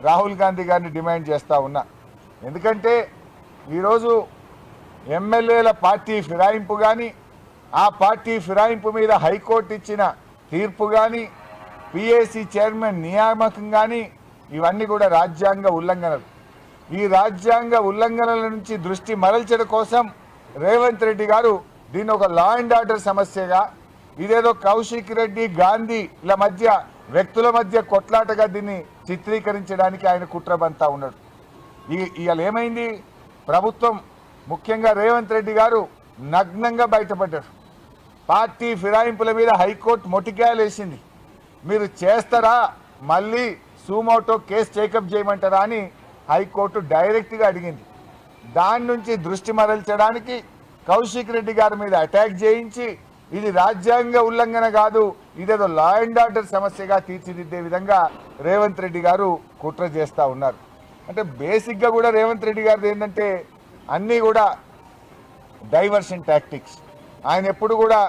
రాహుల్ గాంధీ గారిని డిమాండ్ చేస్తూ ఉన్నా. ఎందుకంటే ఈరోజు ఎమ్మెల్యేల పార్టీ ఫిరాయింపు కానీ, ఆ పార్టీ ఫిరాయింపు మీద హైకోర్టు ఇచ్చిన తీర్పు కానీ, పిఏసీ చైర్మన్ నియామకం కానీ, ఇవన్నీ కూడా రాజ్యాంగ ఉల్లంఘనలు. ఈ రాజ్యాంగ ఉల్లంఘనల నుంచి దృష్టి మరల్చడం కోసం రేవంత్ రెడ్డి గారు దీన్ని ఒక లా అండ్ ఆర్డర్ సమస్యగా, ఇదేదో కౌశిక్ రెడ్డి గాంధీల మధ్య వ్యక్తుల మధ్య కొట్లాటగా దీన్ని చిత్రీకరించడానికి ఆయన కుట్రబంతా ఉన్నాడు. ఇవాళ ఏమైంది? ప్రభుత్వం ముఖ్యంగా రేవంత్ రెడ్డి గారు నగ్నంగా బయటపడ్డారు. పార్టీ ఫిరాయింపుల మీద హైకోర్టు మొటికాయలు వేసింది. మీరు చేస్తారా, మళ్ళీ సూమోటో కేసు టేకప్ చేయమంటారా అని హైకోర్టు డైరెక్ట్గా అడిగింది. దాని నుంచి దృష్టి మరల్చడానికి కౌశిక్ రెడ్డి గారి మీద అటాక్ చేయించి ఇది రాజ్యాంగ ఉల్లంఘన కాదు, ఇదేదో లా అండ్ ఆర్డర్ సమస్యగా తీర్చిదిద్దే విధంగా రేవంత్ రెడ్డి గారు కుట్ర చేస్తూ ఉన్నారు. అంటే బేసిక్గా కూడా రేవంత్ రెడ్డి గారిది ఏంటంటే అన్నీ కూడా డైవర్షన్ టాక్టిక్స్. ఆయన ఎప్పుడు కూడా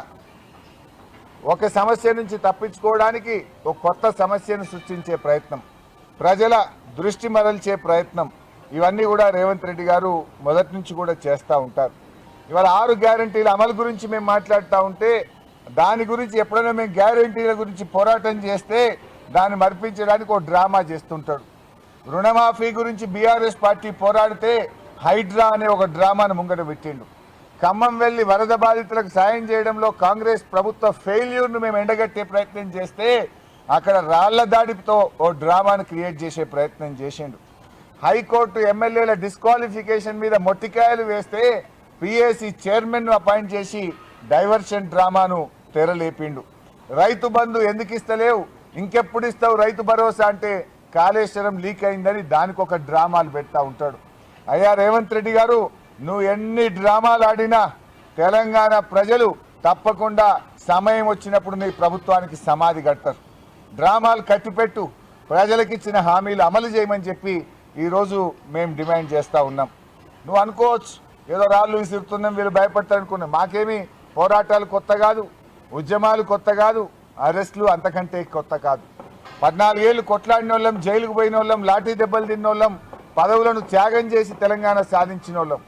ఒక సమస్య నుంచి తప్పించుకోవడానికి ఒక కొత్త సమస్యను సృష్టించే ప్రయత్నం, ప్రజల దృష్టి మరల్చే ప్రయత్నం, ఇవన్నీ కూడా రేవంత్ రెడ్డి గారు మొదటి నుంచి కూడా చేస్తూ ఉంటారు. ఇవాళ 6 గ్యారంటీల అమలు గురించి మేము మాట్లాడుతూ ఉంటే, దాని గురించి ఎప్పుడైనా మేము గ్యారంటీల గురించి పోరాటం చేస్తే దాన్ని మర్పించడానికి ఒక డ్రామా చేస్తుంటాడు. రుణమాఫీ గురించి బీఆర్ఎస్ పార్టీ పోరాడితే హైడ్రా అనే ఒక డ్రామాను ముంగట పెట్టిండు. ఖమ్మం వెళ్లి వరద బాధితులకు సాయం చేయడంలో కాంగ్రెస్ ప్రభుత్వ ఫెయిల్యూర్ను మేము ఎండగట్టే ప్రయత్నం చేస్తే అక్కడ రాళ్ల దాడితో ఓ డ్రామాను క్రియేట్ చేసే ప్రయత్నం చేసిండు. హైకోర్టు ఎమ్మెల్యేల డిస్క్వాలిఫికేషన్ మీద మొట్టికాయలు వేస్తే పిఏసీ చైర్మన్ను అపాయింట్ చేసి డైవర్షన్ డ్రామాను తెరలేపిండు. రైతు బంధు ఎందుకు ఇస్తలేవు, ఇంకెప్పుడు ఇస్తావు రైతు భరోసా అంటే కాళేశ్వరం లీక్ అయిందని దానికి ఒక డ్రామాలు పెడతా ఉంటాడు. అయ్యా రేవంత్ రెడ్డి గారు, నువ్వు ఎన్ని డ్రామాలు ఆడినా తెలంగాణ ప్రజలు తప్పకుండా సమయం వచ్చినప్పుడు నీ ప్రభుత్వానికి సమాధి కడతారు. డ్రామాలు కట్టిపెట్టు, ప్రజలకు ఇచ్చిన హామీలు అమలు చేయమని చెప్పి ఈరోజు మేము డిమాండ్ చేస్తూ ఉన్నాం. నువ్వు అనుకోవచ్చు ఏదో రాళ్ళు విసురుతున్నాం, వీళ్ళు భయపడతారు అనుకున్నాం. మాకేమీ పోరాటాలు కొత్త కాదు, ఉద్యమాలు కొత్త కాదు, అరెస్టులు అంతకంటే కొత్త కాదు. 14 ఏళ్ళు కొట్లాడిన వాళ్ళం, జైలుకు పోయిన వాళ్ళం, లాఠీ దెబ్బలు తిన్న వాళ్ళం, పదవులను త్యాగం చేసి తెలంగాణ సాధించిన వాళ్ళం.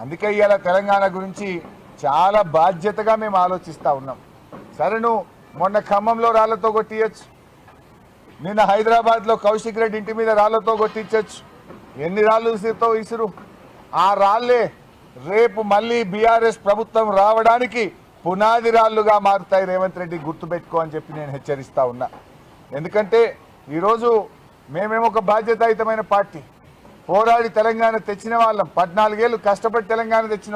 అందుకే ఇవాళ తెలంగాణ గురించి చాలా బాధ్యతగా మేము ఆలోచిస్తూ ఉన్నాం. సరే, నువ్వు మొన్న ఖమ్మంలో రాళ్లతో కొట్టియచ్చు, నిన్న హైదరాబాద్లో కౌశిక్ రెడ్డి ఇంటి మీద రాళ్లతో కొట్టించవచ్చు. ఎన్ని రాళ్ళు విసురుతో విసురు, ఆ రాళ్లే రేపు మళ్ళీ బీఆర్ఎస్ ప్రభుత్వం రావడానికి పునాది రాళ్లుగా మారుతాయి. రేవంత్ రెడ్డి గుర్తుపెట్టుకో అని చెప్పి నేను హెచ్చరిస్తా ఉన్నా. ఎందుకంటే ఈరోజు మేమేమో ఒక బాధ్యతాయుతమైన పార్టీ, పోరాడి తెలంగాణ తెచ్చిన వాళ్ళం, 14 ఏళ్ళు కష్టపడి తెలంగాణ తెచ్చిన